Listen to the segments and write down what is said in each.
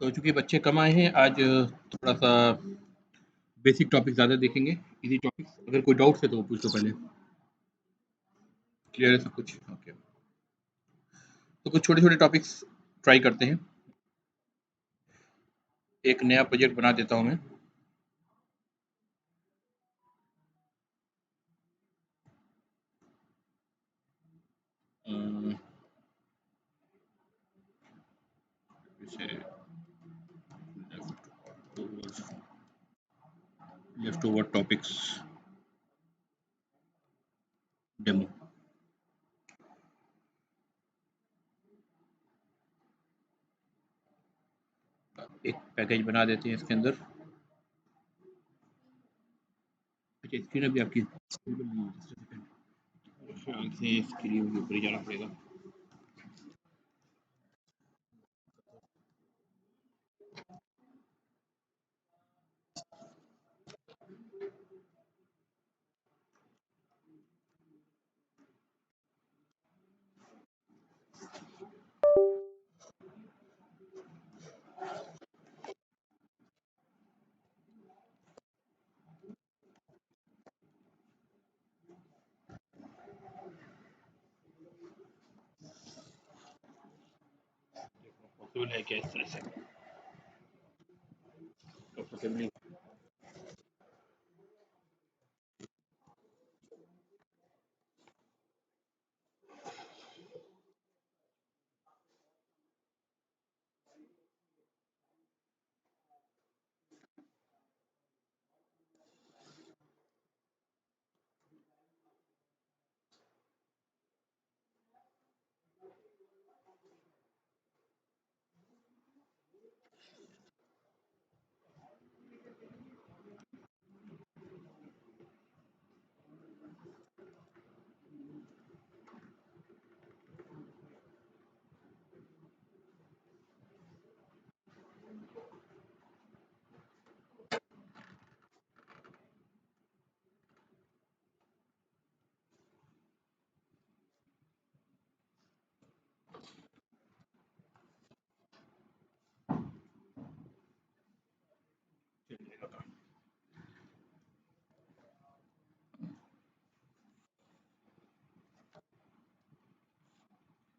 तो चूंकि बच्चे कम आए हैं आज थोड़ा सा बेसिक टॉपिक ज़्यादा देखेंगे, इजी टॉपिक्स। अगर कोई डाउट्स है तो वो पूछ लो पहले। क्लियर है सब कुछ? ओके। तो कुछ छोटे छोटे टॉपिक्स ट्राई करते हैं। एक नया प्रोजेक्ट बना देता हूँ मैं। अम, इसे लेफ्ट ओवर टॉपिक्स डेमो। एक पैकेज बना देते हैं इसके अंदर। अच्छा, स्क्रीन अभी आपकी ख्याल से इसके लिए मुझे ऊपर ही जाना पड़ेगा। पॉसिबल है क्या इस तरह से? कंफर्टेबली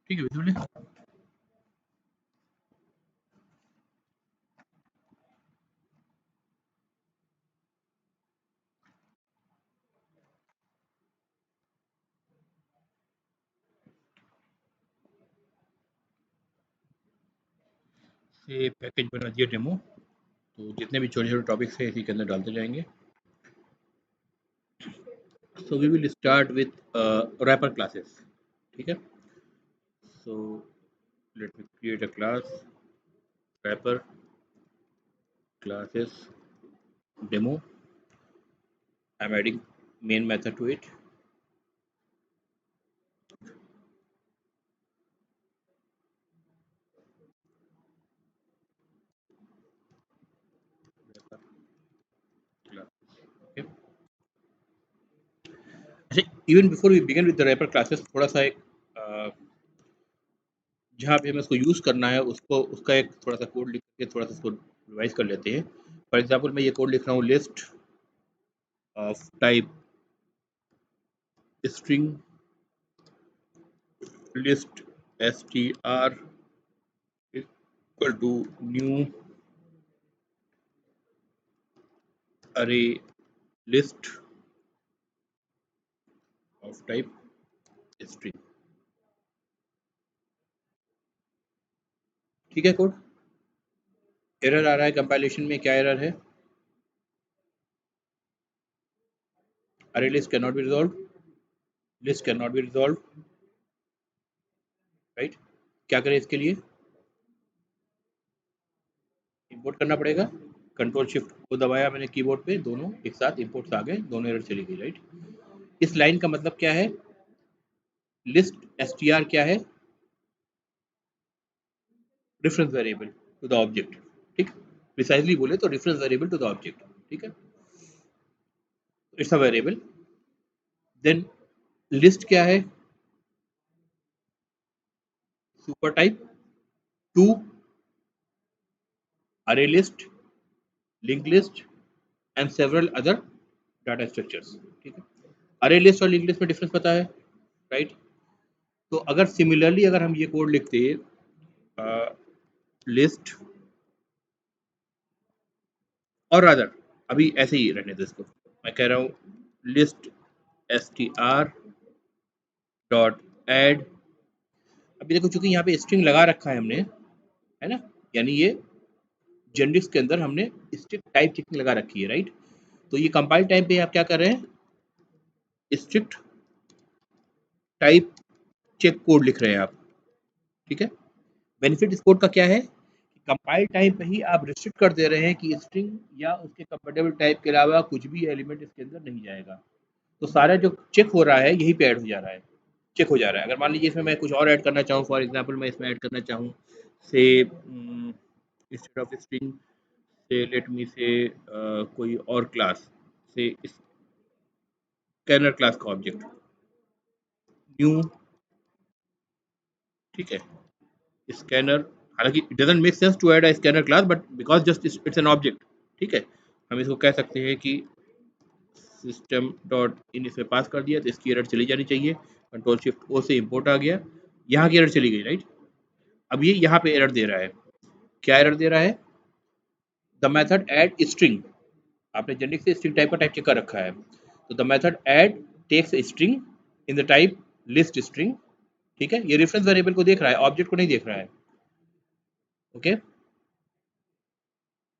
ठीक है, विजुअल है। ये पैकेज बना दिया डेमो। तो जितने भी छोटे छोटे टॉपिक्स हैं इसी के अंदर डालते जाएंगे। So we will start with wrapper classes. ठीक है। So let me create a class wrapper classes demo. I'm adding main method to it. Okay. अच्छा, even before we begin with the wrapper classes, थोड़ा सा एक जहाँ पे हमें उसको यूज़ करना है उसको उसका एक थोड़ा सा कोड लिख के थोड़ा सा उसको रिवाइज कर लेते हैं। फॉर एग्जांपल मैं ये कोड लिख रहा हूँ, list of type string list str equal to new array list of type string. ठीक है कोड। एरर आ रहा है कंपाइलेशन में, क्या एरर है? अरे list can not be resolve, list can not be resolve, right. क्या करें इसके लिए? इंपोर्ट करना पड़ेगा। कंट्रोल शिफ्ट को दबाया मैंने कीबोर्ड पे, दोनों एक साथ इंपोर्ट्स आ गए, दोनों एरर चली गई, राइट। इस लाइन का मतलब क्या है? लिस्ट str क्या है? Reference variable to the object. ठीक, प्रिसाइजली बोले तो reference variable to the object. ठीक है, it's a variable. Then list क्या है? Super type to array list, linked list and several other data structures. ठीक है, array list और linked list में डिफरेंस पता है, राइट? तो अगर सिमिलरली अगर हम ये कोड लिखते लिस्ट, और रादर अभी ऐसे ही रहने दो इसको, मैं कह रहा हूँ लिस्ट str डॉट एड। अभी देखो चूंकि यहाँ पे स्ट्रिंग लगा रखा है हमने, है ना, यानी ये जेनरिक्स के अंदर हमने स्ट्रिक्ट टाइप चेकिंग लगा रखी है, राइट? तो ये कंपाइल टाइम पे आप क्या कर रहे हैं, स्ट्रिक्ट टाइप चेक कोड लिख रहे हैं आप, ठीक है? बेनिफिट इस कोड का क्या है कि कंपाइल टाइम पे ही आप रिस्ट्रिक्ट कर दे रहे हैं कि स्ट्रिंग या उसके कंपेटेबल टाइप के अलावा कुछ भी एलिमेंट इसके अंदर नहीं जाएगा। तो सारा जो चेक हो रहा है यही पे ऐड हो जा रहा है, चेक हो जा रहा है। अगर मान लीजिए इसमें मैं कुछ और ऐड करना चाहूँ, फॉर एग्जांपल मैं इसमें ऐड करना चाहूँ say instead of string say let me say कोई और क्लास से स्कैनर क्लास का ऑब्जेक्ट न्यू, ठीक है, स्कैनर। हालांकि it doesn't make sense to add a scanner class but because just it's an object, ठीक है, हम इसको कह सकते हैं कि सिस्टम डॉट इन इसमें पास कर दिया तो इसकी एरर चली जानी चाहिए, कंट्रोल शिफ्ट ओ से इंपोर्ट आ गया, यहाँ की एरर चली गई, राइट? अब ये यहाँ पे एरर दे रहा है, क्या एरर दे रहा है, द मेथड ऐड स्ट्रिंग, आपने जेनेरिक से स्ट्रिंग टाइप का टाइप चेक कर रखा है, तो the method add takes string in the type list string, ठीक है, ये रेफरेंस वेरिएबल को देख रहा है, ऑब्जेक्ट को नहीं देख रहा है, okay,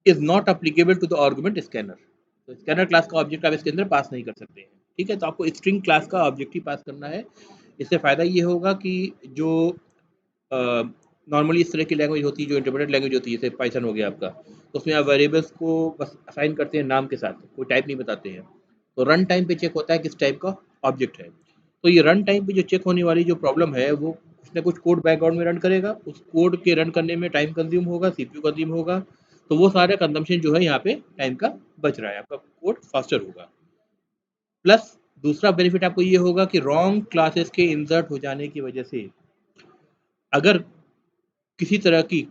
is not applicable to the argument scanner. तो स्कैनर क्लास का ऑब्जेक्ट आप इसके अंदर पास नहीं कर सकते हैं, ठीक है? तो आपको स्ट्रिंग क्लास का ऑब्जेक्ट ही पास करना है। इससे फायदा ये होगा कि जो नॉर्मली इस तरह की लैंग्वेज होती है, जो इंटरप्रेटेड लैंग्वेज होती है, जैसे पाइथन हो गया आपका, तो उसमें आप वेरिएबल्स को बस असाइन करते हैं नाम के साथ, कोई टाइप नहीं बताते हैं। तो रन टाइम पे चेक होता है किस टाइप का ऑब्जेक्ट है। तो ये रन टाइम पे जो चेक होने वाली जो प्रॉब्लम है, वो कुछ ना कुछ कोड बैकग्राउंड में रन करेगा, उस कोड के रन करने में टाइम कंज्यूम होगा, सीपीयू कंज्यूम होगा, तो वो सारा कंजम्पशन जो है यहाँ पे टाइम का बच रहा है, आपका कोड फास्टर होगा। प्लस दूसरा बेनिफिट आपको ये होगा कि रॉन्ग क्लासेस के इंसर्ट हो जाने की वजह से अगर किसी तरह की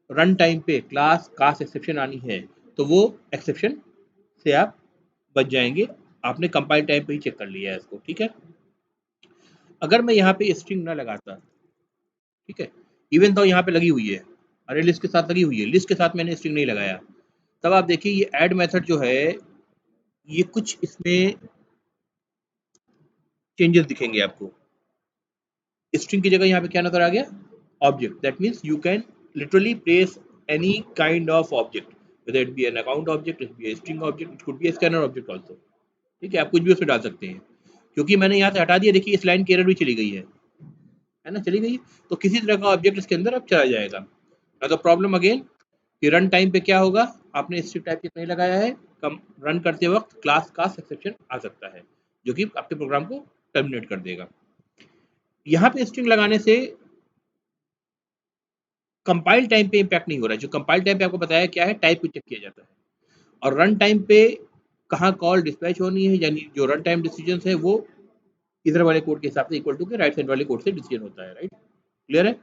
रन टाइम पे क्लास कास्ट एक्सेप्शन आनी है, तो वो एक्सेप्शन से आप बच जाएंगे, आपने कंपाइल टाइम पे ही चेक कर लिया है इसको, ठीक है? अगर मैं यहाँ पे स्ट्रिंग ना लगाता, ठीक है, इवन तो यहाँ पे लगी हुई है, अरे लिस्ट के साथ लगी हुई है, लिस्ट के साथ मैंने स्ट्रिंग नहीं लगाया, तब आप देखिए ये ऐड मेथड जो है, ये कुछ इसमें चेंजेस दिखेंगे आपको। स्ट्रिंग की जगह यहाँ पे क्या नजर आ गया, object. That means you can literally place any kind of object, whether it be an account object, it be a string object, it could be a scanner object also, ठीक है, आप कुछ भी उसमें डाल सकते हैं। क्योंकि मैंने यहाँ से हटा दिया, देखिए इस लाइन की एरर भी चली गई है ना, चली गई, तो किसी तरह का ऑब्जेक्ट इसके अंदर अब चला जाएगा। तो प्रॉब्लम अगेन कि रन टाइम पे क्या होगा, आपने स्ट्रिंग टाइप नहीं लगाया है, कम रन करते वक्त क्लास का एक्सेप्शन आ सकता है, जो कि आपके प्रोग्राम को टर्मिनेट कर देगा। यहाँ पे स्ट्रिंग लगाने से कंपाइल टाइम पे इम्पैक्ट नहीं हो रहा है, जो कंपाइल टाइम पे आपको बताया क्या है, टाइप को चेक किया जाता है, और रन टाइम पे कहाँ कॉल डिस्पैच होनी है, यानी जो रन टाइम डिसीजन है वो इधर वाले कोड के हिसाब से इक्वल टू के राइट साइड वाले कोड से डिसीजन होता है, राइट? क्लियर है?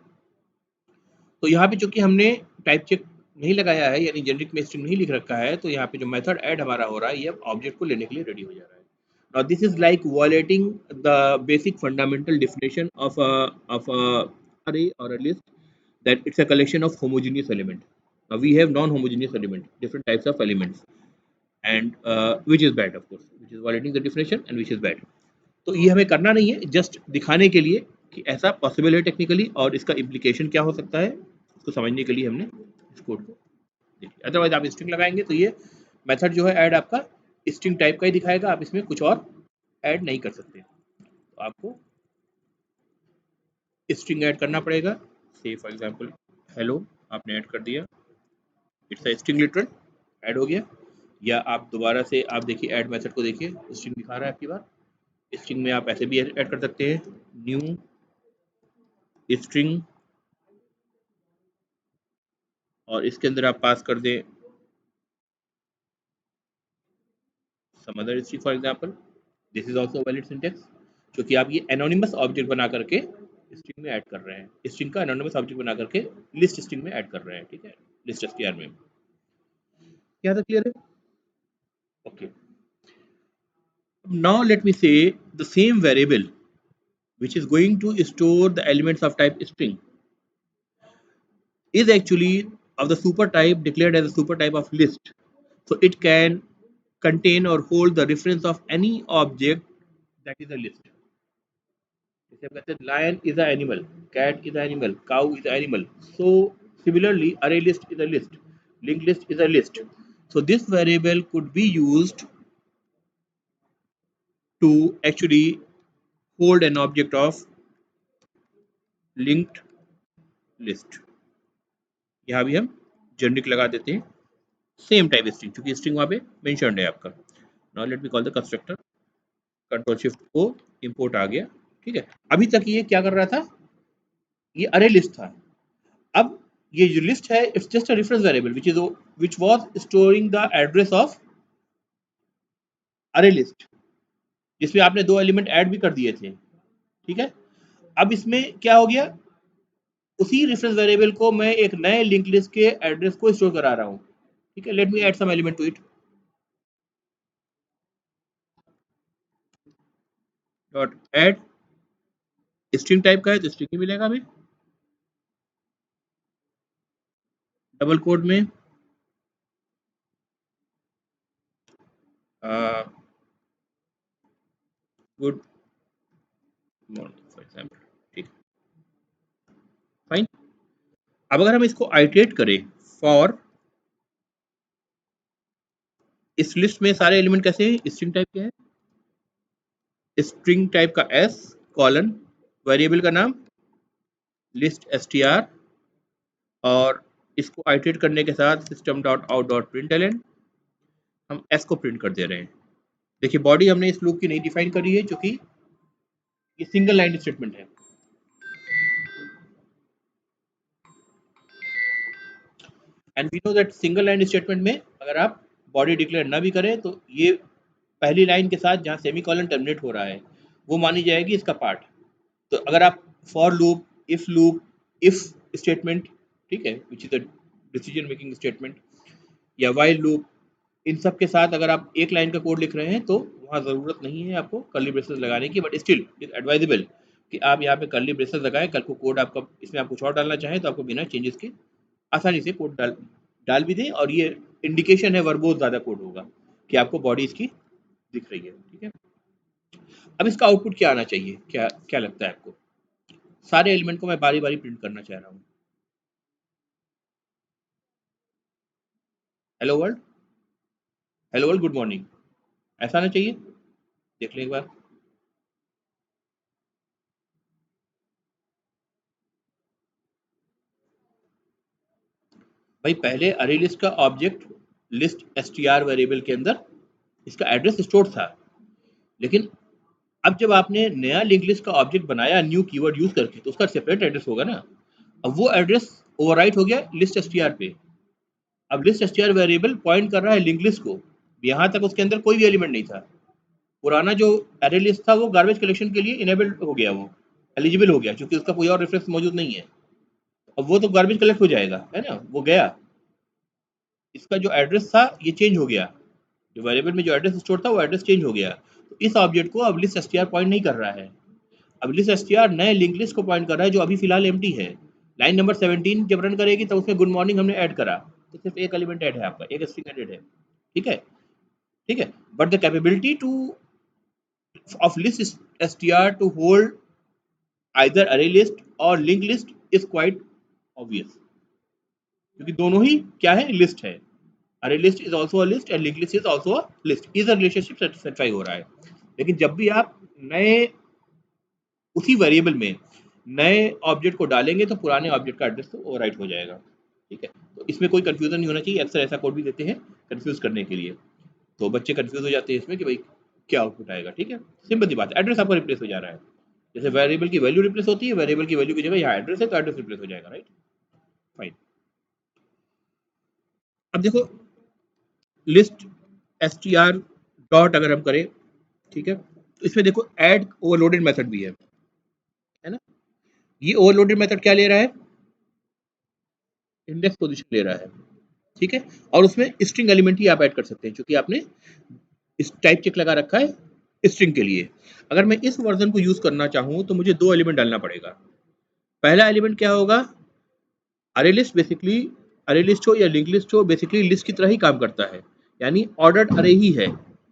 तो यहाँ पे चूंकि हमने टाइप चेक नहीं लगाया है, यानी जेनेरिक में स्ट्रिंग नहीं लिख रखा है, तो यहाँ पे जो मेथड ऐड हमारा हो रहा है, ये ऑब्जेक्ट को लेने के लिए रेडी हो जा रहा है। Now this is like violating the basic fundamental definition of a array or a list, that it's a collection of homogeneous element. Now we have non-homogeneous element, different types of elements, and which is bad of course, which is violating the definition and which is bad. तो ये हमें करना नहीं है, just दिखाने के लिए कि ऐसा पॉसिबल है टेक्निकली, और इसका इम्प्लीकेशन क्या हो सकता है उसको समझने के लिए हमने इस कोड को देखिए। अदरवाइज आप स्ट्रिंग लगाएंगे तो ये मेथड जो है ऐड आपका स्ट्रिंग टाइप का ही दिखाएगा, आप इसमें कुछ और ऐड नहीं कर सकते। तो आपको स्ट्रिंग ऐड करना पड़ेगा, से फॉर एग्जांपल हेलो आपने ऐड कर दिया, it's a string literal add हो गया। या आप दोबारा से आप देखिए ऐड मेथड को देखिए, स्ट्रिंग दिखा रहा है आपकी बार, स्ट्रिंग में आप ऐसे भी ऐड कर सकते हैं, न्यू स्ट्रिंग, और इसके अंदर आप पास कर दें some other string for example, this is also valid syntax, क्योंकि आप ये एनोनिमस ऑब्जेक्ट बना करके स्ट्रिंग में ऐड कर रहे हैं, स्ट्रिंग का एनोनिमस ऑब्जेक्ट बना करके लिस्ट स्ट्रिंग में ऐड कर रहे हैं, ठीक है, लिस्ट एसटीआर में। यहाँ तक क्लियर है? Okay, now let me say the same variable which is going to store the elements of type string is actually of the super type declared as a super type of list. So it can contain or hold the reference of any object that is a list. जैसे हम कहते हैं lion is an animal, cat is an animal, cow is an animal. So similarly, array list is a list, linked list is a list. So this variable could be used to actually hold an object of linked list. यहाँ भी हम generic लगा देते हैं same type string, क्योंकि string वहाँ पे mentioned है आपका. Now let me call the constructor, control shift O, import आ गया. ठीक है, अभी तक ये क्या कर रहा था, ये अरे लिस्ट था. अब ये जो लिस्ट है it's just a reference variable which was storing the address of अरे लिस्ट, जिसमें आपने दो एलिमेंट ऐड भी कर दिए थे. ठीक है, अब इसमें क्या हो गया, उसी रेफरेंस वेरिएबल को मैं एक नए लिंक लिस्ट के एड्रेस को स्टोर करा रहा हूँ. ठीक है, let me add some element to it. Dot add, string type का है तो स्ट्रिंग ही मिलेगा हमें. डबल कोड में गुड मॉर्निंग फॉर एग्जाम्पल. ठीक, फाइन. अब अगर हम इसको आइटरेट करें फॉर, इस लिस्ट में सारे एलिमेंट कैसे हैं, स्ट्रिंग टाइप के हैं. स्ट्रिंग टाइप का एस कॉलन, वेरिएबल का नाम लिस्ट str, और इसको आइटरेट करने के साथ system dot out dot println हम एस को प्रिंट कर दे रहे हैं. देखिए बॉडी हमने इस लूप की नहीं डिफाइन करी है क्योंकि ये सिंगल लाइन स्टेटमेंट है. And we know that single line statement में अगर आप बॉडी डिक्लेयर ना भी करें तो ये पहली लाइन के साथ जहाँ सेमीकोलन टर्मिनेट हो रहा है वो मानी जाएगी इसका पार्ट. तो अगर आप फॉर लूप, इफ स्टेटमेंट, ठीक है, which is a decision making statement, या वाइल लूप, इन सब के साथ अगर आप एक लाइन का कोड लिख रहे हैं तो वहाँ ज़रूरत नहीं है आपको कर्ली ब्रेसेस लगाने की, बट स्टिल इज एडवाइजेबल कि आप यहाँ पे कर्ली ब्रेसेस लगाएं. कल को कोड आपका इसमें आप कुछ और डालना चाहें तो आपको बिना चेंजेस के आसानी से कोड डाल भी दें. और ये इंडिकेशन है वर्बोज ज़्यादा कोड होगा कि आपको बॉडी इसकी दिख रही है. ठीक है, अब इसका आउटपुट क्या आना चाहिए, क्या क्या लगता है आपको? सारे एलिमेंट को मैं बारी बारी प्रिंट करना चाह रहा हूँ. Hello world, hello world, good morning, ऐसा आना चाहिए. देख लें एक बार. भाई पहले अरे लिस्ट का ऑब्जेक्ट लिस्ट str वेरिएबल के अंदर इसका एड्रेस स्टोर था, लेकिन अब जब आपने नया लिंक लिस्ट का ऑब्जेक्ट बनाया न्यू कीवर्ड यूज करके तो उसका सेपरेट एड्रेस होगा ना. अब वो एड्रेस ओवरराइट हो गया लिस्ट str पे. अब लिस्ट str वेरिएबल पॉइंट कर रहा है लिंक लिस्ट को, यहाँ तक उसके अंदर कोई भी एलिमेंट नहीं था. पुराना जो एरे लिस्ट था वो गार्बेज कलेक्शन के लिए इनेबल्ड हो गया, वो एलिजिबल हो गया क्योंकि उसका कोई और रेफरेंस मौजूद नहीं है. अब वो तो गार्बेज कलेक्ट हो जाएगा, है ना, वो गया. इसका जो एड्रेस था ये चेंज हो गया, जो वेरिएबल में जो एड्रेस स्टोर था वो एड्रेस चेंज हो गया. तो इस ऑब्जेक्ट को अब लिस्ट str पॉइंट नहीं कर रहा है. अब लिस्ट str नए लिंक लिस्ट को पॉइंट कर रहा है जो अभी फिलहाल एम्प्टी है. लाइन नंबर 17 जब रन करेगी तो उसमें गुड मॉर्निंग हमने ऐड करा तो सिर्फ एक एलिमेंट ऐड है आपका, एक स्ट्रिंग एडेड है. ठीक है, ठीक है, but the capability to of list str to hold either array list or linked list is quite obvious, क्योंकि दोनों ही क्या है, लिस्ट है. अरे list is also a list and link list is also a list, is a relationship satisfy हो रहा है. लेकिन जब भी आप नए उसी वेरिएबल में नए ऑब्जेक्ट को डालेंगे तो पुराने ऑब्जेक्ट का एड्रेस तो ओवरराइट हो जाएगा. ठीक है, तो इसमें कोई कंफ्यूजन नहीं होना चाहिए. अक्सर ऐसा कोड भी देते हैं कंफ्यूज करने के लिए, तो बच्चे कंफ्यूज हो जाते हैं इसमें कि भाई क्या आउटपुट आएगा. ठीक है, सिंपल सी बात है, एड्रेस आपका रिप्लेस हो जा रहा है. जैसे वेरिएबल की वैल्यू रिप्लेस होती है, वेरिएबल की वैल्यू की जगह यहाँ एड्रेस है तो एड्रेस रिप्लेस हो जाएगा. Right, fine. अब देखो लिस्ट str डॉट अगर हम करें, ठीक है, तो इसमें देखो ऐड ओवरलोडेड मेथड भी है ना. ये ओवरलोडेड मेथड क्या ले रहा है, इंडेक्स पोजीशन ले रहा है. ठीक है, और उसमें स्ट्रिंग एलिमेंट ही आप ऐड कर सकते हैं, क्योंकि आपने इस टाइप चेक लगा रखा है स्ट्रिंग के लिए। अगर मैं इस वर्जन को यूज करना चाहूँ तो मुझे 2 एलिमेंट डालना पड़ेगा। पहला एलिमेंट क्या होगा, अरे लिस्ट। बेसिकली अरे लिस्ट हो या लिंक लिस्ट हो, बेसिकली लिस्ट की तरह ही काम करता है, यानी ऑर्डर्ड अरे ही है।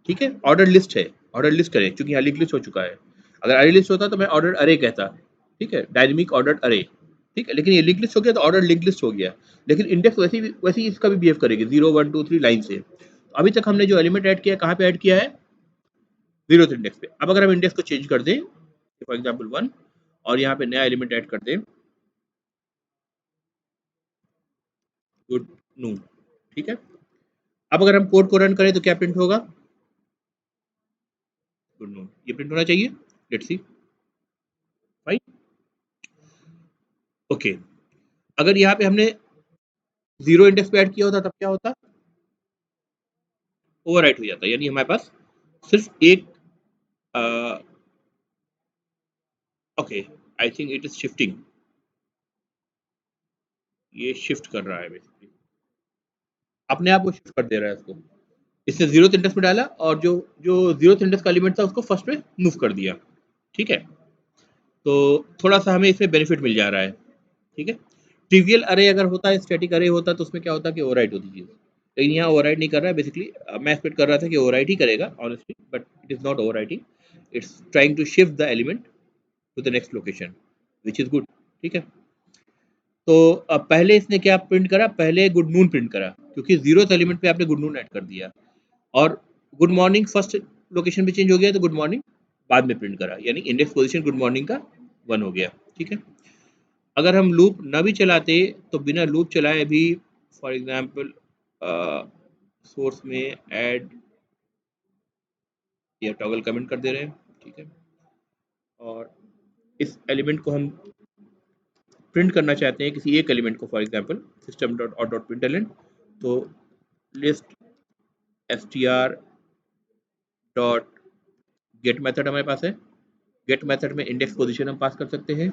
ठीक है, ऑर्डर लिस्ट है, ऑर्डर लिस्ट करें, क्योंकि यहाँ लिंक लिस्ट हो चुका है। अगर अरे लिस्ट होता तो मैं ऑर्डर अरे कहता। ठीक है, डायनेमिक ऑर्डर अरे। ठीक है, लेकिन ये लिंक लिस्ट हो गया तो ऑर्डर लिंक लिस्ट हो गया। लेकिन इंडेक्स वैसे ही इसका भी बिहेव करेगी 0 1 2 3 लाइन से। अभी तक हमने जो एलिमेंट ऐड किया, कहाँ पे ऐड किया है, 0th इंडेक्स पे। अब अगर हम इंडेक्स को चेंज कर दें, फॉर एग्जाम्पल 1, और यहाँ पे नया एलिमेंट ऐड कर दें, गुड नून। ठीक है, अब अगर हम कोड को रन करें तो क्या प्रिंट होगा, गुड नून। ये प्रिंट होना चाहिए। Let's see. फाइन। ओके, अगर यहाँ पे हमने 0 इंडेक्स पे ऐड किया होता तब क्या होता, ओवरराइट हो जाता, यानी हमारे पास सिर्फ एक। Okay, I think it is shifting. ये शिफ्ट कर रहा है बेसिकली, अपने आप वो शिफ्ट कर दे रहा है इसको। इसने 0th इंडेक्स में डाला और जो जो 0th इंडेक्स का एलिमेंट था उसको फर्स्ट में मूव कर दिया। ठीक है, तो थोड़ा सा हमें इसमें बेनिफिट मिल जा रहा है। ठीक है, ट्रिवियल अरे अगर होता है, स्टैटिक अरे होता तो उसमें क्या होता कि ओवरराइट होती चीज, लेकिन यहाँ ओवरराइट नहीं कर रहा है। बेसिकली मैं एक्सपेक्ट कर रहा था कि ओवरराइट ही करेगा honestly, but it is not overwriting, it's trying to shift the element to the next location, which is good. ठीक है, तो अब पहले इसने क्या प्रिंट करा, पहले गुड नून प्रिंट करा, क्योंकि 0th एलिमेंट पे आपने गुड नून ऐड कर दिया। और गुड मॉर्निंग फर्स्ट लोकेशन पे चेंज हो गया तो गुड मॉर्निंग बाद में प्रिंट करा, यानी इंडेक्स पोजीशन गुड मॉर्निंग का 1 हो गया। ठीक है, अगर हम लूप न भी चलाते तो बिना लूप चलाए भी, फॉर एग्जांपल सोर्स में ऐड या टॉगल कमेंट कर दे रहे हैं। ठीक है, और इस एलिमेंट को हम प्रिंट करना चाहते हैं, किसी एक एलिमेंट को, for example system dot out dot println, तो list str dot get method हमारे पास है। गेट मेथड में इंडेक्स पोजीशन हम पास कर सकते हैं।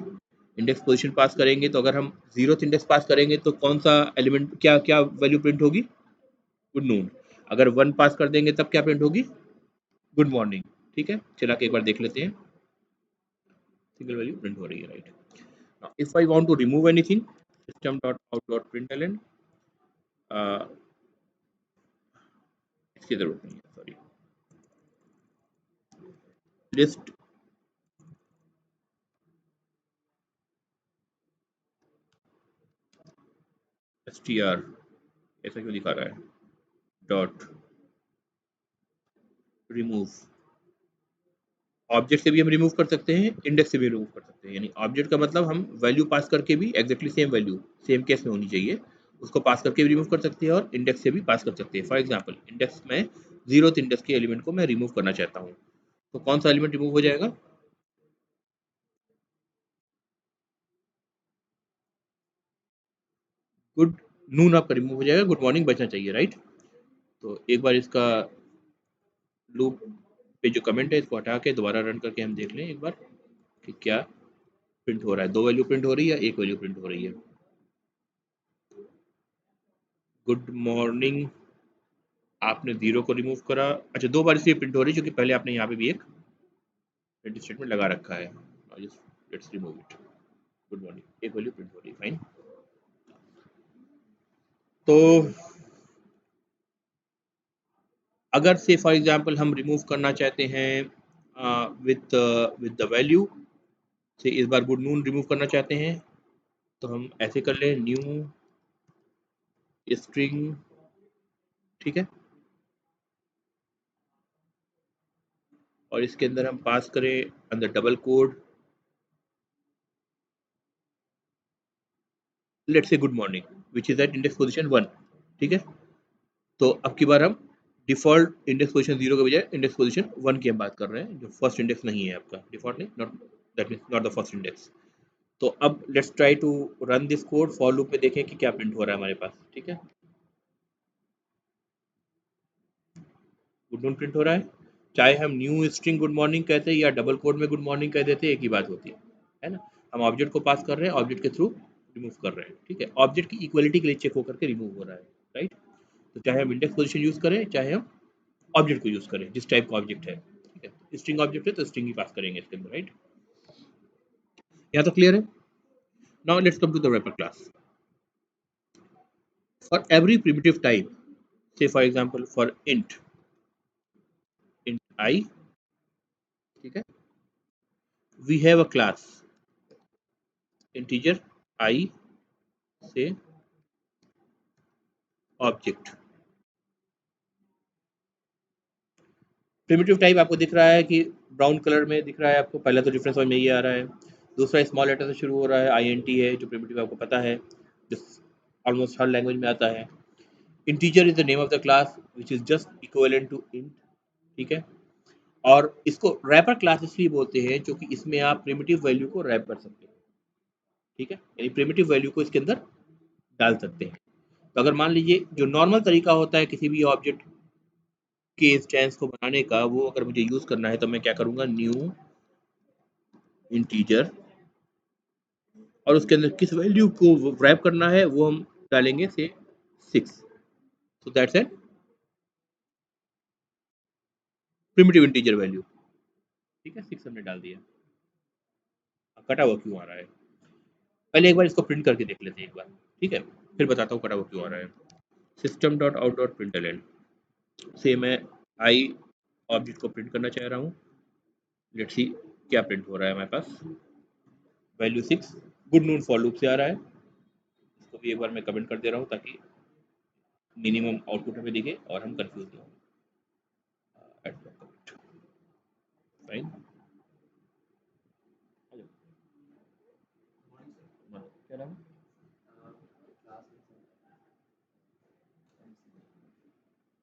इंडेक्स पोजीशन पास करेंगे तो अगर हम 0th इंडेक्स पास करेंगे तो कौन सा एलिमेंट, क्या क्या वैल्यू प्रिंट होगी, गुड नून। अगर 1 पास कर देंगे तब क्या प्रिंट होगी, गुड मॉर्निंग। ठीक है, चला के एक बार देख लेते हैं, सिंगल वैल्यू प्रिंट हो रही है, right. If I want to remove anything, system dot out dot println, इसकी जरूरत नहीं है, सॉरी, लिस्ट str, ऐसा क्यों दिखा रहा है, डॉट रिमूव। ऑब्जेक्ट से भी हम रिमूव कर सकते हैं, इंडेक्स से भी रिमूव कर सकते हैं, यानी ऑब्जेक्ट का मतलब हम वैल्यू पास करके भी exactly same value same case में होनी चाहिए, उसको पास करके भी रिमूव कर सकते हैं और इंडेक्स से भी पास कर सकते हैं। फॉर एग्जांपल इंडेक्स में 0th इंडेक्स के एलिमेंट को मैं रिमूव करना चाहता हूँ, तो कौन सा एलिमेंट रिमूव हो जाएगा, गुड नून आपका रिमूव हो जाएगा, गुड मॉर्निंग बचना चाहिए, राइट। तो एक बार इसका लूप पे जो कमेंट है इसको हटा के दोबारा रन करके हम देख लें एक बार कि क्या प्रिंट हो रहा है, 2 वैल्यू प्रिंट हो रही है या 1 वैल्यू प्रिंट हो रही है। गुड मॉर्निंग आपने 0 को रिमूव करा, अच्छा 2 बार इसलिए प्रिंट हो रही है क्योंकि पहले आपने यहाँ पे भी एक प्रिंट स्टेटमेंट लगा रखा है। Let's remove it, good morning, एक वैल्यू प्रिंट हो रही है, फाइन। तो अगर से फॉर एग्जांपल हम रिमूव करना चाहते हैं विद विद द वैल्यू, से इस बार गुड नून रिमूव करना चाहते हैं, तो हम ऐसे कर लें, न्यू स्ट्रिंग। ठीक है, और इसके अंदर हम पास करें अंदर double quote, let's say good morning which is at index position 1। ठीक है, तो अब की बार हम डिफॉल्ट इंडेक्स पोजीशन 0 के बजाय इंडेक्स पोजीशन 1 की हम बात कर रहे हैं, जो फर्स्ट इंडेक्स नहीं है आपका, डिफॉल्ट नहीं, not that means not the first index. तो अब let's try to run this code, for loop में देखें कि क्या प्रिंट हो रहा है हमारे पास। ठीक है, गुड नून प्रिंट हो रहा है, चाहे हम न्यू स्ट्रिंग गुड मॉर्निंग कहते हैं या डबल कोड में गुड मॉर्निंग कह देते हैं, एक ही बात होती है ना। हम ऑब्जेक्ट को पास कर रहे हैं, ऑब्जेक्ट के थ्रू रिमूव कर रहे हैं। ठीक है, ऑब्जेक्ट की इक्वलिटी के लिए चेक होकर के रिमूव हो रहा है, राइट। तो चाहे हम इंडेक्स पोजीशन यूज करें, चाहे हम ऑब्जेक्ट को यूज करें, जिस टाइप का ऑब्जेक्ट है, ठीक है। स्ट्रिंग ऑब्जेक्ट है तो स्ट्रिंग ही पास करेंगे इसके अंदर, राइट। यहाँ तो क्लियर है। Now let's come to the wrapper class. For every primitive type, say for example for int I, ठीक है, we have a class integer I से object। प्रिमिटिव टाइप आपको दिख रहा है कि ब्राउन कलर में दिख रहा है आपको, पहला तो डिफरेंस में ये आ रहा है। दूसरा स्मॉल लेटर से शुरू हो रहा है, INT है जो प्रिमिटिव आपको पता है, ऑलमोस्ट हर लैंग्वेज में आता है। Integer is the name of the class which is just equivalent to int, ठीक है। और इसको रैपर क्लास इसलिए बोलते हैं क्योंकि इसमें आप प्रिमिटिव वैल्यू को रैप कर सकते हैं, ठीक है, यानी प्रिमिटिव वैल्यू को इसके अंदर डाल सकते हैं। तो अगर मान लीजिए जो नॉर्मल तरीका होता है किसी भी ऑब्जेक्ट के इंस्टेंस को बनाने का, वो अगर मुझे यूज करना है तो मैं क्या करूंगा, न्यू इंटीजर, और उसके अंदर किस वैल्यू को रैप करना है वो हम डालेंगे से 6। So that's an primitive integer value, ठीक है। 6 हमने डाल दिया। कटा हुआ क्यों आ रहा है, पहले एक बार इसको प्रिंट करके देख लेते हैं एक बार, ठीक है, फिर बताता हूँ कटा हुआ क्यों आ रहा है। System dot out dot println से मैं आई ऑब्जेक्ट को प्रिंट करना चाह रहा हूँ। लेट्स सी क्या प्रिंट हो रहा है हमारे पास, value 6 good noon for loop से आ रहा है। इसको भी एक बार मैं कमेंट कर दे रहा हूँ ताकि मिनिमम आउटपुट हमें दिखे और हम कंफ्यूज ना हो। फाइन, क्या नाम है?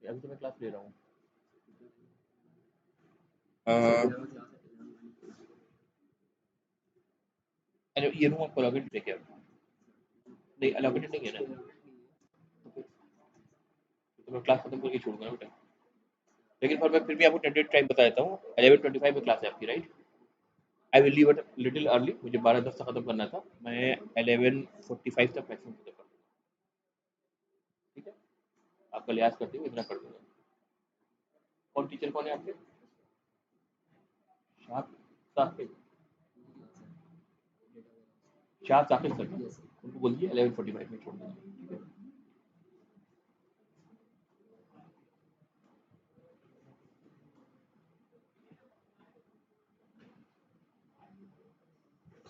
अभी तो मैं क्लास ले रहा हूँ। अरे ये रूम आपको लॉगिन है क्या? नहीं अलॉकेटेड नहीं है ना, तो मैं क्लास खत्म करके छोड़ूंगा बेटा। लेकिन फिर भी आपको टेंटेड टाइम बता देता हूँ, 11:25 में क्लास है आपकी, right. I will leave it little early, मुझे 12:10 तक खत्म करना था, मैं 11:45 तक मैक्सिमम खत्म कर, ठीक है। आपका लिहाज करते हुए इतना कर दूंगा। कौन टीचर कौन है आपके? शाह साकिब, शाह साकिब सर ना? उनको बोल दीजिए 11:45 में छोड़ देंगे, ठीक है।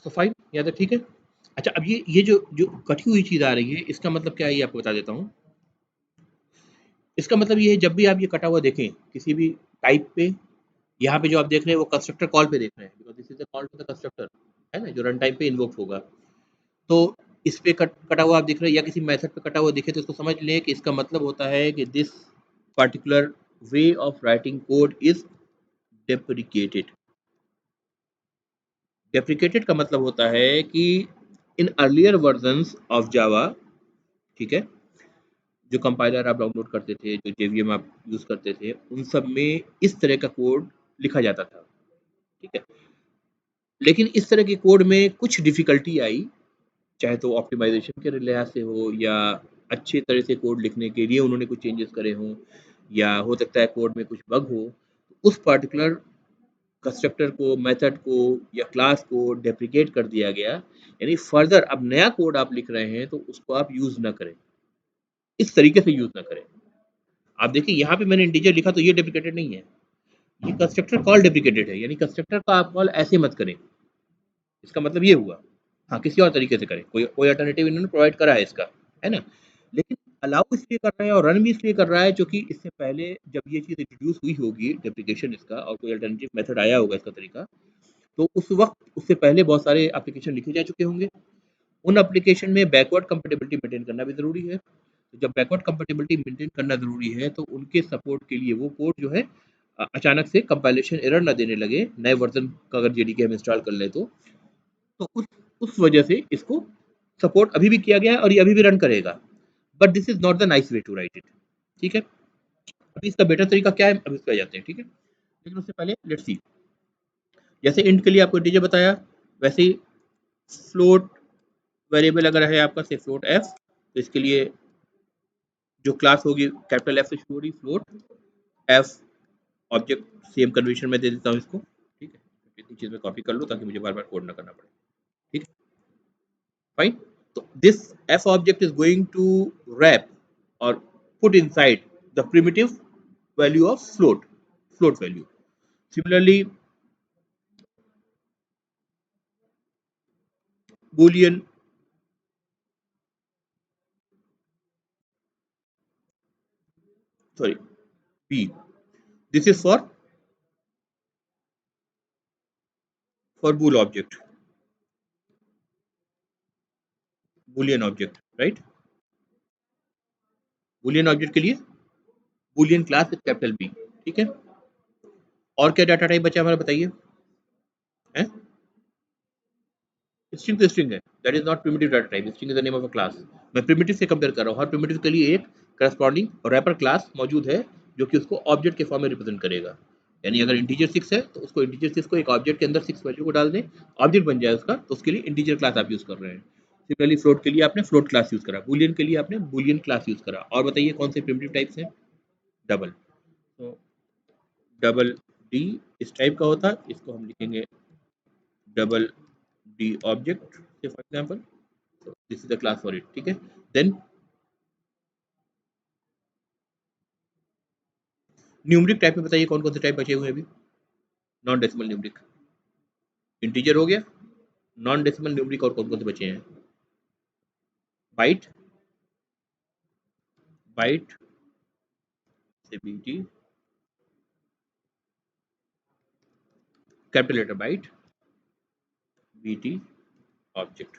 तो फाइन, या तो ठीक है। अच्छा अब ये जो जो कटी हुई चीज आ रही है इसका मतलब क्या है ये आपको बता देता हूँ। इसका मतलब ये है जब भी आप ये कटा हुआ देखें किसी भी टाइप पे, यहाँ पे जो आप देख रहे हैं वो कंस्ट्रक्टर कॉल पे देख रहे हैं, because this is the call to the constructor, है ना, जो रन टाइम पे इन्वोक होगा। तो इस पे कटा हुआ आप दिख रहे हैं या किसी मेथड पे कटा हुआ दिखे तो इसको समझ लें कि इसका मतलब होता है कि this particular way of writing code is deprecated. Deprecated का मतलब होता है कि in earlier versions of Java, ठीक है, जो कंपाइलर आप डाउनलोड करते थे, जो जेवीएम आप यूज करते थे, उन सब में इस तरह का कोड लिखा जाता था, ठीक है। लेकिन इस तरह के कोड में कुछ डिफिकल्टी आई, चाहे तो ऑप्टिमाइजेशन के लिहाज से हो या अच्छे तरह से कोड लिखने के लिए उन्होंने कुछ चेंजेस करे हों, या हो सकता है कोड में कुछ बग हो, उस पर्टिकुलर कंस्ट्रक्टर को, मेथड को या क्लास को डेप्रिकेट कर दिया गया। यानी फर्दर अब नया कोड आप लिख रहे हैं तो उसको आप यूज ना करें, इस तरीके से यूज ना करें। आप देखिए यहाँ पे मैंने इंटीजर लिखा तो ये डेप्रिकेटेड नहीं है, ये कंस्ट्रक्टर कॉल डेप्रिकेटेड है, यानी कंस्ट्रक्टर का आप कॉल ऐसे मत करें। इसका मतलब ये हुआ, हाँ किसी और तरीके से करें, कोई कोई अल्टरनेटिव इन्होंने प्रोवाइड करा है इसका, है ना। लेकिन अलाउ इसलिए कर रहे हैं और रन भी इसलिए कर रहा है क्योंकि इससे पहले जब ये चीज़ इंट्रोड्यूस हुई होगी डेप्रिकेशन इसका और कोई अल्टरनेटिव मेथड आया होगा इसका तरीका, तो उस वक्त उससे पहले बहुत सारे एप्लीकेशन लिखे जा चुके होंगे। उन एप्लीकेशन में बैकवर्ड कंपेटेबिलिटी मेंटेन करना भी ज़रूरी है। तो जब बैकवर्ड कंपेटेबिलिटी मेंटेन करना ज़रूरी है तो उनके सपोर्ट के लिए वो कोड जो है अचानक से कंपाइलेशन एरर ना देने लगे, नए वर्जन का अगर जेडीके हम इंस्टॉल कर ले तो उस वजह से इसको सपोर्ट अभी भी किया गया है और ये अभी भी रन करेगा। But this is not the nice way to write it, ठीक है। अभी इसका बेटर तरीका क्या है, अभी इस पे आ जाते हैं, ठीक है। लेकिन उससे पहले लेट्स सी, जैसे इंट के लिए आपको इंटीजर बताया, वैसे ही फ्लोट वेरिएबल अगर है आपका से फ्लोट एफ, तो इसके लिए जो क्लास होगी कैपिटल एफ से शुरू हो रही, float F object, same convention में दे देता हूँ इसको, ठीक है, इतनी चीज में कॉपी कर लो ताकि मुझे बार बार कोड ना करना पड़े, ठीक है, फाइन। तो this F object is going to wrap और put inside the primitive value of float value. Similarly, boolean, sorry, b, this is for bool object, boolean object, right? boolean object के लिए boolean class with capital B, ठीक है। और क्या data type बचा हमारा बताइए, हैं? स्ट्रिंग तो स्ट्रिंग है, that is not primitive data type, string is the name of a class. मैं प्रिमिटिव से कंपेयर कर रहा हूँ, हर प्रिमिटिव के लिए एक करस्पॉन्डिंग रैपर क्लास मौजूद है जो कि उसको ऑब्जेक्ट के फॉर्म में रिप्रेजेंट करेगा। यानी अगर इंटीजर 6 है तो उसको इंटीजर 6 को एक ऑब्जेक्ट के अंदर 6 वैल्यू को डाल दें, ऑब्जेक्ट बन जाए उसका, तो उसके लिए इंटीजर क्लास आप यूज कर रहे हैं। सिमिलरली फ्लोट के लिए आपने फ्लोट क्लास यूज करा, बूलियन के लिए आपने बूलियन क्लास यूज करा। और बताइए कौन से प्रिमिटिव टाइप्स हैं? डबल, तो डबल डी इस टाइप का होता है, इसको हम लिखेंगे double D object for example, this is the class for it, ठीक है। देन न्यूमरिक टाइप में बताइए कौन कौन से टाइप बचे हुए हैं अभी? नॉन डेसिमल न्यूमरिक, इंटीजर हो गया, नॉन डेसिमल न्यूमरिक और कौन कौन से बचे हैं? बाइट, बाइट से BT, capital letter byte, BT, object.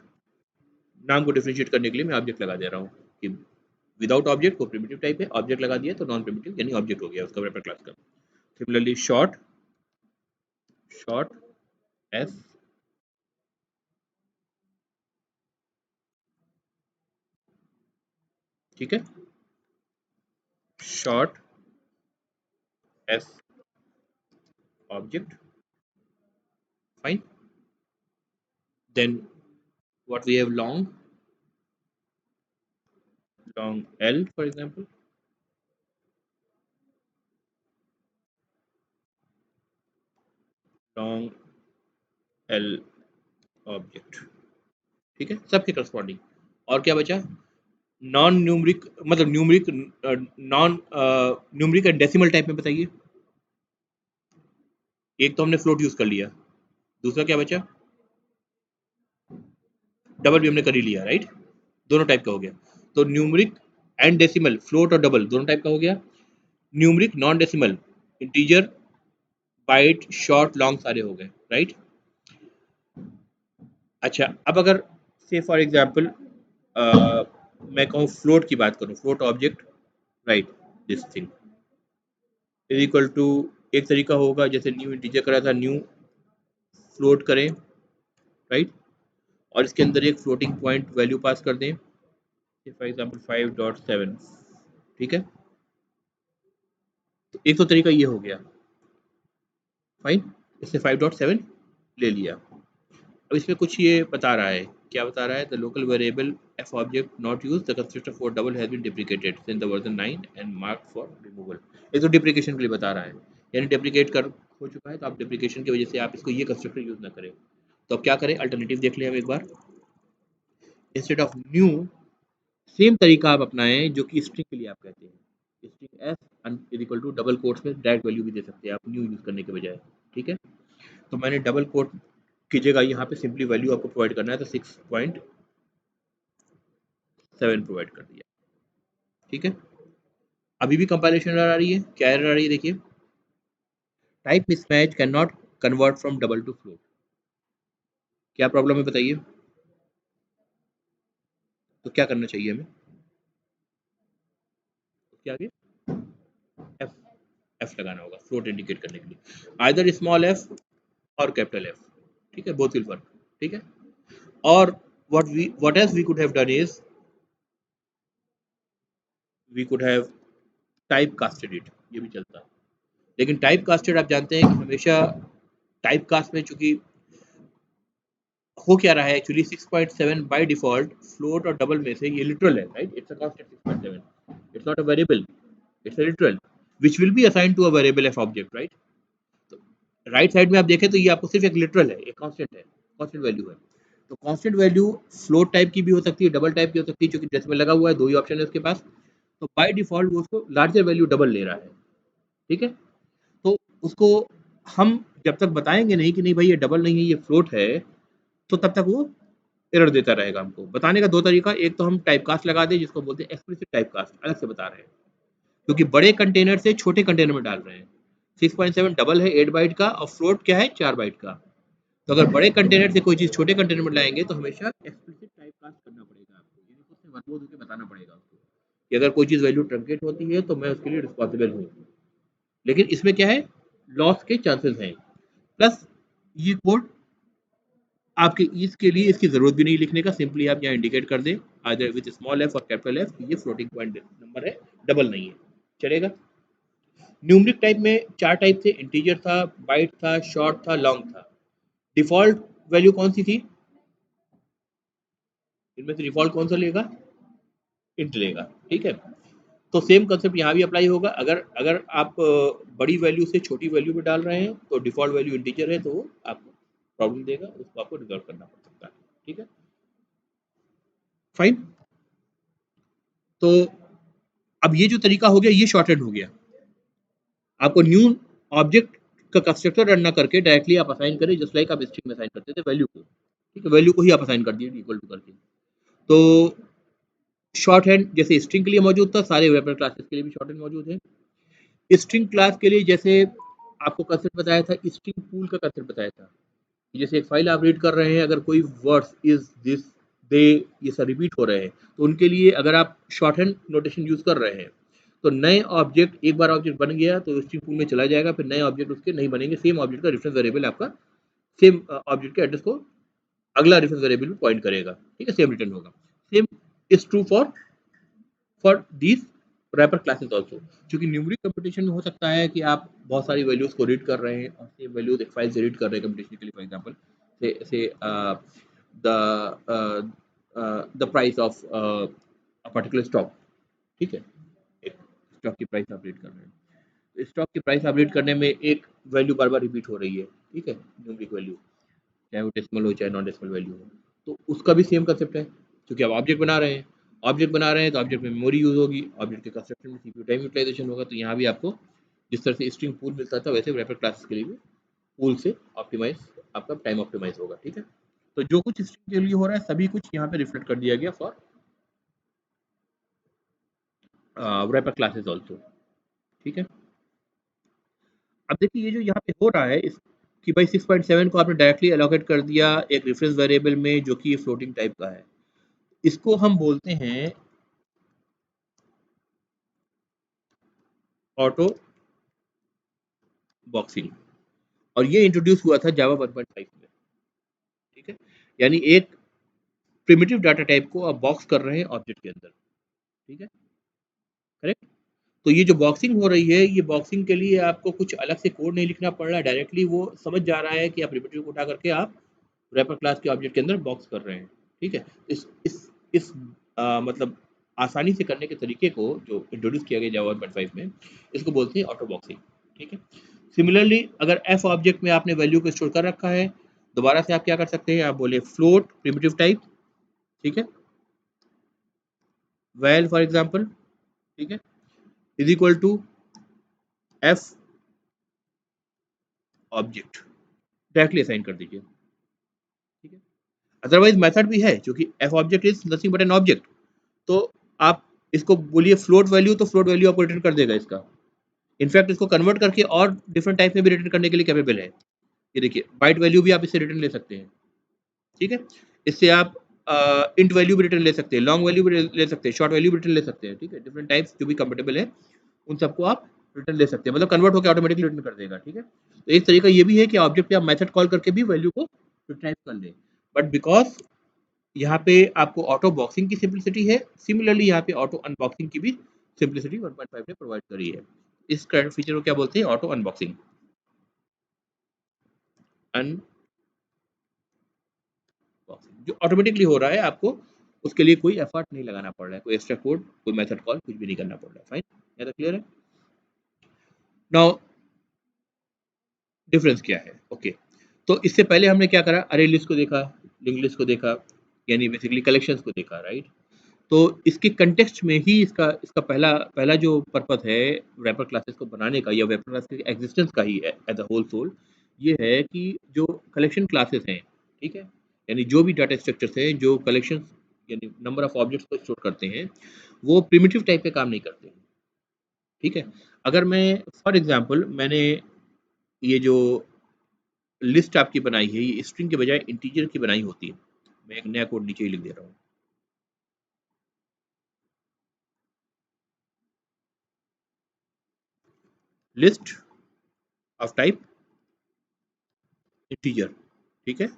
नाम को डिफरेंशिएट करने के लिए मैं ऑब्जेक्ट लगा दे रहा हूँ कि विदाउट ऑब्जेक्ट को प्रिमिटिव टाइप है, ऑब्जेक्ट लगा दिया तो नॉन प्रिमिटिव यानी ऑब्जेक्ट हो गया उसका रैपर क्लास का। सिमिलरली शॉर्ट, शॉर्ट एस, ठीक है, short S object, fine. Then what we have, long, long L for example, long L object, ठीक है, सबके करस्पॉन्डिंग। और क्या बचा? नॉन न्यूमरिक, मतलब numeric, non numeric and decimal type में बताइए। एक तो हमने फ्लोट यूज कर लिया, दूसरा क्या बचा? डबल भी हमने कर ही लिया, राइट, दोनों टाइप का हो गया। तो न्यूमरिक एंड डेसिमल, फ्लोट और डबल दोनों टाइप का हो गया। Numeric, non decimal, integer, byte, short, long सारे हो गए, राइट। अच्छा, अब अगर से फॉर एग्जांपल मैं कहूँ फ्लोट की बात करूँ, float object, right, this thing is equal to, एक तरीका होगा जैसे न्यू इंटीजर करा था, न्यू फ्लोट करें, राइट, और इसके अंदर एक फ्लोटिंग पॉइंट वैल्यू पास कर दें, फॉर एग्जांपल 5.7, ठीक है। तो एक तो तरीका ये हो गया, फाइन, इससे 5.7 ले लिया। अब इसमें कुछ ये बता रहा है, क्या बता रहा है? The local variable F object not use the constructor for double has been deprecated since the version 9 and mark for removal. ये तो डिप्रिकेशन के लिए बता रहा है, यानी डिप्रिकेट कर हो चुका है, तो आप डिप्रिकेशन की वजह से आप इसको ये कंस्ट्रक्टर यूज ना करें। तो अब क्या करें? अल्टरनेटिव देख लें हम एक बार। इंस्टेड ऑफ न्यू, सेम तरीका आप अपनाएं जो कि स्ट्रिंग के लिए आप कहते हैं, string S is equal to double quotes में डायरेक्ट वैल्यू भी दे सकते हैं आप न्यू यूज करने के बजाय, ठीक है। तो मैंने डबल कोट की जगह यहाँ पे सिंपली वैल्यू आपको प्रोवाइड करना है, तो 6.7 प्रोवाइड कर दिया, ठीक है। अभी भी कंपाइलेशन एरर आ रही है, क्या एरर आ रही है देखिए, type mismatch can not convert from double two float. क्या प्रॉब्लम है बताइए? तो क्या करना चाहिए हमें? क्या आगे? एफ, एफ लगाना होगा फ्लोट इंडिकेट करने के लिए, आइदर स्मॉल एफ और कैपिटल एफ, ठीक है, बोथ विल वर्क, ठीक है। और what else we could have done is we could have type casted it, ये भी चलता। लेकिन टाइप कास्टेड आप जानते हैं कि हमेशा टाइप कास्ट में चूंकि हो क्या रहा है एक्चुअली, 6.7 बाय डिफॉल्ट फ्लोट और डबल में से ये लिटरल है, right, it's a cast at 6.7, It's not a variable, it's a literal which will be assigned to a variable f object, right? तो राइट साइड में आप देखें तो ये आपको सिर्फ एक लिटरल है, एक कांस्टेंट है, कांस्टेंट वैल्यू है। तो कांस्टेंट वैल्यू फ्लोट टाइप की भी हो सकती है, डबल टाइप की हो सकती है, क्योंकि डेसिमल लगा हुआ है, दो ही ऑप्शन है उसके पास। तो बाय डिफॉल्ट वो उसको लार्जर वैल्यू डबल ले रहा है, ठीक है। तो उसको हम जब तक बताएंगे नहीं कि नहीं भाई ये डबल नहीं है ये फ्लोट है, तो तब तक वो एरर देता रहेगा। हमको बताने का दो तरीका, एक तो हम टाइप कास्ट लगा दें जिसको बोलते हैं एक्सप्लिसिट टाइप कास्ट, अलग से बता रहे हैं, क्योंकि बड़े कंटेनर से छोटे कंटेनर में डाल रहे हैं। 6.7 डबल है 8 बाइट का, और फ्लोट क्या है 4 बाइट का। तो अगर बड़े कंटेनर से कोई चीज छोटे कंटेनर में लाएंगे तो हमेशा एक्सप्लिसिट टाइप कास्ट करना पड़ेगा आपको, यानी खुद से वर्बोज होकर बताना पड़ेगा उसको कि अगर कोई चीज वैल्यू ट्रंकेट होती है तो मैं उसके लिए रिस्पॉन्सिबल हूँ। लेकिन इसमें क्या है, लॉस के चांसेस हैं। प्लस ये कोड आपके ईज के लिए इसकी जरूरत भी नहीं लिखने का, सिंपली आप यहाँ इंडिकेट कर दें आइदर विद स्मॉल एफ और कैपिटल एफ, ये फ्लोटिंग पॉइंट नंबर है, डबल नहीं है, चलेगा। न्यूमरिक टाइप में चार टाइप थे, इंटीजर था, बाइट था, शॉर्ट था, लॉन्ग था। डिफॉल्ट वैल्यू कौन सी थी इनमें से? डिफॉल्ट कौन सा लेगा? इंट लेगा, ठीक है। तो सेम कंसेप्ट यहाँ भी अप्लाई होगा। अगर अगर आप बड़ी वैल्यू से छोटी वैल्यू में डाल रहे हैं तो डिफॉल्ट वैल्यू इंटीजर है, तो वो आपको प्रॉब्लम देगा, उसको आपको रिजॉल्व करना पड़ सकता है, ठीक है, फाइन। तो अब ये जो तरीका हो गया ये शॉर्टेड हो गया। आपको न्यू ऑब्जेक्ट का कंस्ट्रक्टर रन ना करके डायरेक्टली आप असाइन करें, जस्ट लाइक आप स्ट्रिंग में असाइन करते थे वैल्यू को, ठीक है, वैल्यू को ही आप असाइन कर दिए इक्वल टू करके। तो शॉर्ट हैंड जैसे स्ट्रिंग के लिए मौजूद था, सारे वेक्टर क्लासेस के लिए भी शॉर्ट हैंड मौजूद है। स्ट्रिंग क्लास के लिए जैसे आपको कंसेप्ट बताया था, स्ट्रिंग पूल का कंसेप्ट बताया था। जैसे एक फाइल आप रीड कर रहे हैं, अगर कोई वर्ड्स इज दिस दे ये सब रिपीट हो रहे हैं, तो उनके लिए अगर आप शॉर्ट हैंड नोटेशन यूज कर रहे हैं, तो नए ऑब्जेक्ट, एक बार ऑब्जेक्ट बन गया तो स्ट्रिंग पूल में चला जाएगा, फिर नए ऑब्जेक्ट उसके नहीं बनेंगे, सेम ऑब्जेक्ट का रेफरेंस वेरिएबल आपका सेम ऑब्जेक्ट के एड्रेस को अगला रेफरेंस वेरिएबल में पॉइंट करेगा, ठीक है, सेम रिटर्न होगा। Same is true for these wrapper classes also. क्योंकि न्यूमरिक कंपटीशन में हो सकता है कि आप बहुत सारी वैल्यूज को रीड कर रहे हैं और सेम वैल्यूज एक फाइल से रीड कर रहे हैं कंपटीशन के लिए, फॉर एग्जांपल से the price of a particular stock, ठीक है, एक स्टॉक की प्राइस आप रीड कर रहे हैं, स्टॉक की प्राइस आप रीड करने में एक वैल्यू बार बार रिपीट हो रही है, ठीक है, न्यूमरिक वैल्यू, चाहे वो डेसिमल हो चाहे नॉन डेसिमल वैल्यू हो। तो उसका भी सेम कंसेप्ट है, क्योंकि आप ऑब्जेक्ट बना रहे हैं, ऑब्जेक्ट बना रहे हैं तो ऑब्जेक्ट में मेमोरी यूज होगी, ऑब्जेक्ट के कंस्ट्रक्शन में सीपीयू टाइम यूटिलाइजेशन होगा। तो यहाँ भी आपको जिस तरह से स्ट्रिंग पूल मिलता था, वैसे रैपर क्लासेस के लिए भी पूल से ऑप्टिमाइज आपका टाइम ऑप्टिमाइज होगा, ठीक है। तो जो कुछ स्ट्रिंग के लिए हो रहा है सभी कुछ यहाँ पे रिफ्लेक्ट कर दिया गया फॉर रैपर क्लासेस ऑल्सो, ठीक है। अब देखिए ये जो यहाँ पे हो रहा है इस कि भाई 6.7 को आपने डायरेक्टली एलोकेट कर दिया एक रेफरेंस वेरिएबल में जो कि फ्लोटिंग टाइप का है, इसको हम बोलते हैं ऑटो बॉक्सिंग, और ये इंट्रोड्यूस हुआ था जावा 1.5 में, ठीक है। यानी एक प्रिमिटिव डाटा टाइप को आप बॉक्स कर रहे हैं ऑब्जेक्ट के अंदर, ठीक है, करेक्ट। तो ये जो बॉक्सिंग हो रही है, ये बॉक्सिंग के लिए आपको कुछ अलग से कोड नहीं लिखना पड़ रहा है, डायरेक्टली वो समझ जा रहा है कि आप प्रिमिटिव को उठा करके आप रैपर क्लास के ऑब्जेक्ट के अंदर बॉक्स कर रहे हैं, ठीक है। इस मतलब आसानी से करने के तरीके को जो इंट्रोड्यूस किया गया जावा 1.5 में, इसको बोलते हैं ऑटो बॉक्सिंग, ठीक है। सिमिलरली अगर एफ ऑब्जेक्ट में आपने वैल्यू को स्टोर कर रखा है, दोबारा से आप क्या कर सकते हैं, आप बोले फ्लोट प्रिमिटिव टाइप, ठीक है, वैल फॉर एग्जांपल, ठीक है, is equal to F object, directly assign कर दीजिए, ठीक है। अदरवाइज मेथड भी है, क्योंकि F object is nothing but an object, तो आप इसको बोलिए फ्लोट वैल्यू, तो फ्लोट वैल्यू आपको रिटर्न कर देगा इसका। इनफैक्ट इसको कन्वर्ट करके और डिफरेंट टाइप में भी रिटर्न करने के लिए कैपेबल है। ये देखिए बाइट वैल्यू भी आप इससे रिटर्न ले सकते हैं, ठीक है। इससे आप इंट वैल्यू भी रिटर्न ले सकते हैं, लॉन्ग वैल्यू भी ले सकते हैं, शॉर्ट वैल्यू भी रिटर्न ले सकते हैं, ठीक है। डिफरेंट टाइप्स जो भी कंफर्टेबल है उन सबको आप रिटर्न ले सकते हैं, मतलब कन्वर्ट होकर ऑटोमेटिकली रिटर्न कर देगा, ठीक है। तो एक तरीका ये भी है कि ऑब्जेक्ट पे आप मेथड कॉल करके भी वैल्यू को रिट्राइव कर लें, बट बिकॉज यहाँ पे आपको ऑटो बॉक्सिंग की सिंपलिसिटी है, सिमिलरली यहाँ पे ऑटो अनबॉक्सिंग की भी सिंपलिसिटी 1.5 ने प्रोवाइड करी है। इस फीचर को क्या बोलते हैं, ऑटो अनबॉक्सिंग, अनबॉक्सिंग जो ऑटोमेटिकली हो रहा है आपको उसके लिए कोई एफर्ट नहीं लगाना पड़ रहा है, कोई एक्स्ट्रा कोड, कोई मेथड कॉल, कुछ भी नहीं करना पड़ रहा है। फाइन, ये क्लियर है? नाउ डिफरेंस क्या है? ओके, तो इससे पहले हमने क्या करा, अरे लिस्ट को देखा, लिंक लिस्ट को देखा, यानी बेसिकली कलेक्शंस को देखा, राइट? तो इसके कंटेक्स्ट में ही इसका इसका पहला पहला जो पर्पस है रैपर क्लासेस को बनाने का या रैपर क्लास के एग्जिस्टेंस का ही है एज अ होल सोल, ये है कि जो कलेक्शन क्लासेस हैं, ठीक है, यानी जो भी डाटा स्ट्रक्चर्स हैं जो कलेक्शन यानी नंबर ऑफ ऑब्जेक्ट्स को स्टोर करते हैं, वो प्रिमिटिव टाइप पे काम नहीं करते हैं, ठीक है। अगर मैं फॉर एग्जांपल मैंने ये जो लिस्ट आपकी बनाई है ये स्ट्रिंग के बजाय इंटीजर की बनाई होती है, मैं एक नया कोड नीचे ही लिख दे रहा हूँ। लिस्ट ऑफ टाइप इंटीजर, ठीक है,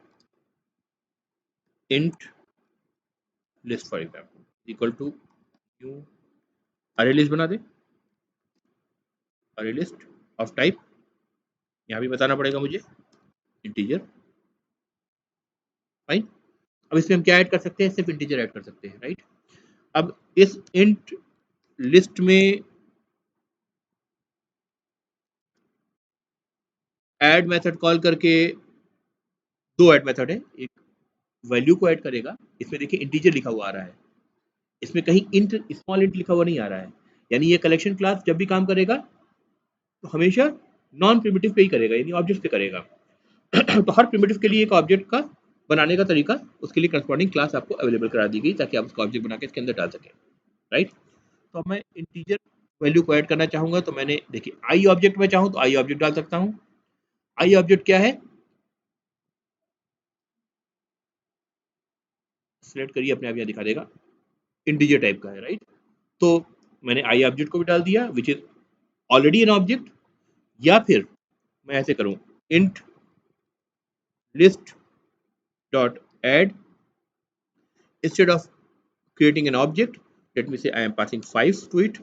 int list for example equal to new array list बना दे, अरे लिस्ट ऑफ टाइप, यहाँ भी बताना पड़ेगा मुझे इंटीजर। फाइन, अब इसमें हम क्या ऐड कर सकते हैं, सिर्फ इंटीजर ऐड कर सकते हैं, राइट? अब इस इंट लिस्ट में ऐड मेथड कॉल करके दो ऐड मेथड है, एक वैल्यू को ऐड करेगा, इसमें देखिए इंटीजर लिखा हुआ आ रहा है, इसमें कहीं इंट स्मॉल इंट लिखा हुआ नहीं आ रहा है, यानी ये कलेक्शन क्लास जब भी काम करेगा तो हमेशा नॉन प्रिमिटिव पे ही करेगा, यानी ऑब्जेक्ट पे करेगा। तो हर प्रिमिटिव के लिए एक ऑब्जेक्ट का बनाने का तरीका, उसके लिए करस्पॉन्डिंग क्लास आपको अवेलेबल करा दी गई ताकि आप उसका ऑब्जेक्ट बना के इसके अंदर डाल सकें, राइट? तो अब मैं इंटीजर वैल्यू को ऐड करना चाहूंगा तो मैंने देखिए आई ऑब्जेक्ट में चाहूँ तो आई ऑब्जेक्ट डाल सकता हूँ। आई ऑब्जेक्ट क्या है, सिलेक्ट करिए, अपने आप यहाँ दिखा देगा, इंटीजर टाइप का है, राइट? तो मैंने आई ऑब्जेक्ट को भी डाल दिया which is already an object, या फिर मैं ऐसे करूं int list dot add, instead of creating an object, let me say I am passing 5 to it,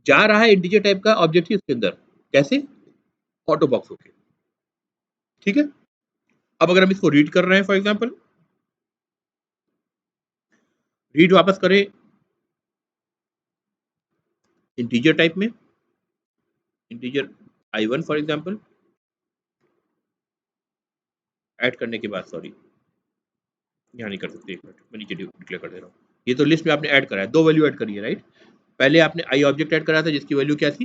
जा रहा है इंटीजर टाइप का ऑब्जेक्ट ही इसके अंदर, कैसे, ऑटो बॉक्स होके, ठीक है। अब अगर हम इसको रीड कर रहे हैं फॉर एग्जांपल, रीड वापस करें इंटीजर टाइप में, integer i1 for example, add करने के बाद, सॉरी यहाँ नहीं कर सकते, एक मिनट मैं नीचे डिक्लेयर कर दे रहा हूँ। ये तो लिस्ट में आपने ऐड करा है, दो वैल्यू ऐड करी है, राइट? पहले आपने आई ऑब्जेक्ट ऐड करा था जिसकी वैल्यू क्या थी,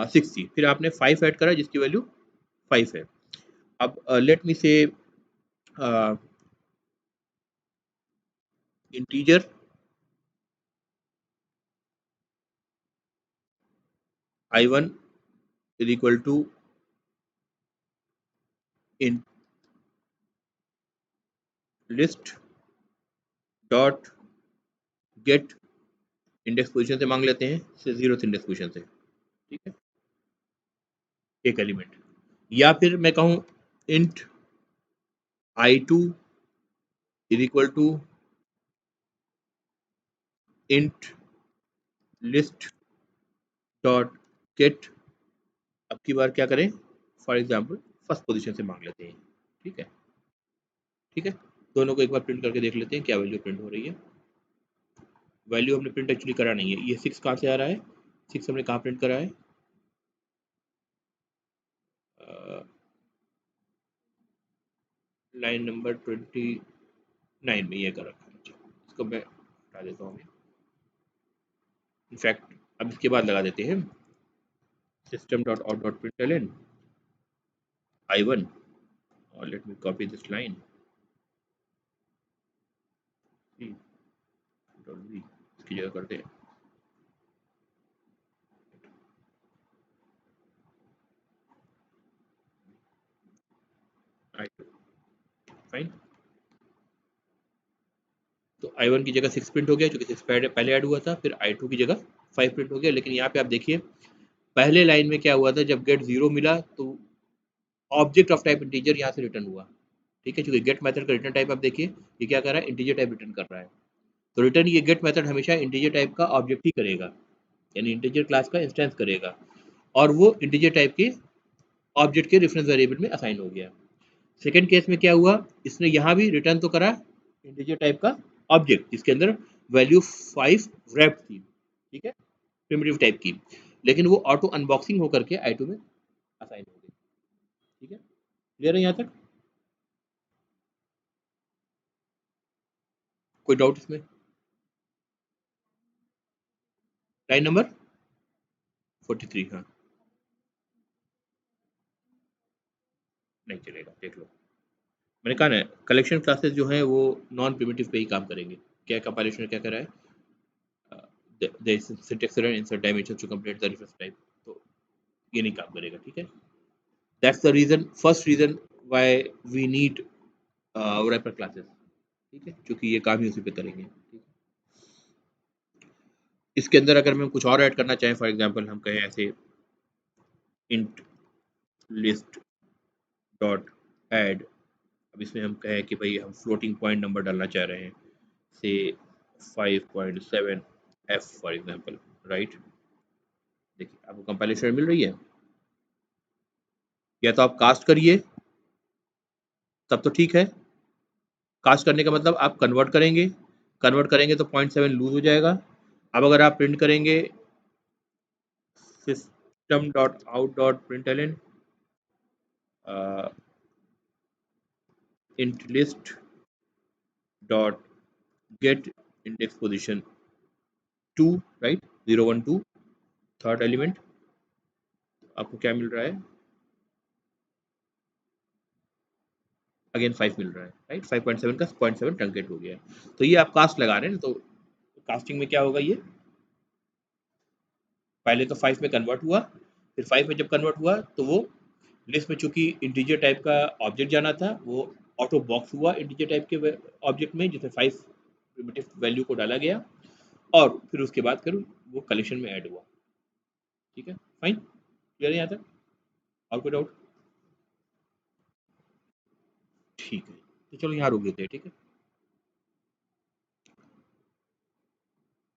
6 थी, फिर आपने 5 ऐड करा जिसकी वैल्यू 5 है। अब लेट मी से integer i1 is equal to int list dot gate, index position से मांग लेते हैं, से 0th इंडेक्स पोजीशन से, ठीक है, एक एलिमेंट, या फिर मैं कहूँ int i2 is equal to int list dot gate, अब की बार क्या करें, फॉर एग्जांपल फर्स्ट पोजीशन से मांग लेते हैं, ठीक है, ठीक है। दोनों को एक बार प्रिंट करके देख लेते हैं क्या वैल्यू प्रिंट हो रही है। वैल्यू हमने प्रिंट एक्चुअली करा नहीं है, ये 6 कहाँ से आ रहा है, 6 हमने कहाँ प्रिंट करा है, लाइन नंबर 29 में ये कर रखा है, इसको मैं हटा देता हूँ। इनफैक्ट अब इसके बाद लगा देते हैं system dot out dot println i1, और let me copy this line, इसकी जगह करते हैं i2, फाइन। तो i1 की जगह 6 प्रिंट हो गया, क्योंकि 6 पहले ऐड हुआ था, फिर i2 की जगह 5 प्रिंट हो गया। लेकिन यहाँ पे आप देखिए पहले लाइन में क्या हुआ था, जब गेट 0 मिला तो ऑब्जेक्ट ऑफ टाइप इंटीजर यहाँ से रिटर्न हुआ, ठीक है, क्योंकि गेट मेथड का रिटर्न टाइप आप देखिए ये क्या कर रहा है, इंटीजर टाइप रिटर्न कर रहा है। तो रिटर्न ये गेट मेथड हमेशा इंटीजर टाइप का ऑब्जेक्ट ही करेगा, यानी इंटीजर क्लास का इंस्टेंस करेगा, और वो इंटीजर टाइप के ऑब्जेक्ट के रेफरेंस वेरिएबल में असाइन हो गया। सेकेंड केस में क्या हुआ, इसने यहाँ भी रिटर्न तो करा इंटीजर टाइप का ऑब्जेक्ट जिसके अंदर वैल्यू 5 रैप्ड थी, ठीक है, प्रिमिटिव टाइप की, लेकिन वो ऑटो अनबॉक्सिंग होकर के i2 में असाइन हो गई, ठीक है, क्लियर है यहाँ तक? कोई डाउट इसमें? लाइन नंबर 43, हाँ, नहीं चलेगा, देख लो, मैंने कहा ना कलेक्शन क्लासेस जो हैं वो नॉन प्रिमिटिव पे ही काम करेंगे। क्या कंपाइलेशन ने क्या करा है, the syntax error insert dimensions to complete the reference type, तो ये नहीं काम करेगा, ठीक है। That's the reason, first reason why we need wrapper classes, ठीक है, क्योंकि ये काम ही उसी पे करेंगे, ठीक है। इसके अंदर अगर मैं कुछ और ऐड करना चाहें, फॉर एग्जांपल हम कहें ऐसे int list डॉट ऐड, अब इसमें हम कहें कि भाई हम फ्लोटिंग पॉइंट नंबर डालना चाह रहे हैं, से 5.7 f फॉर एग्जांपल, राइट। देखिए आपको कंपाइलेशन मिल रही है, या तो आप कास्ट करिए तब तो ठीक है, कास्ट करने का मतलब आप कन्वर्ट करेंगे तो 0.7 लूज हो जाएगा। अब अगर आप प्रिंट करेंगे system dot out dot println int list dot gate index position 2, right, 012 third element, आपको क्या मिल रहा है, अगेन 5 मिल रहा है, राइट, 5.7 का 0.7 ट्रंकेट हो गया। तो ये आप कास्ट लगा रहे हैं, तो कास्टिंग में क्या होगा, ये पहले तो 5 में कन्वर्ट हुआ, फिर 5 में जब कन्वर्ट हुआ तो वो लिस्ट में चूंकि इंटीजर टाइप का ऑब्जेक्ट जाना था, वो ऑटो बॉक्स हुआ इंटीजर टाइप के ऑब्जेक्ट में, जिसमें 5 प्रिमिटिव वैल्यू को डाला गया, और फिर उसके बाद फिर वो कलेक्शन में ऐड हुआ, ठीक है, फाइन, क्लियर है यहाँ तक, और कोई डाउट? ठीक है, तो चलो यहाँ रोक देते हैं, ठीक है।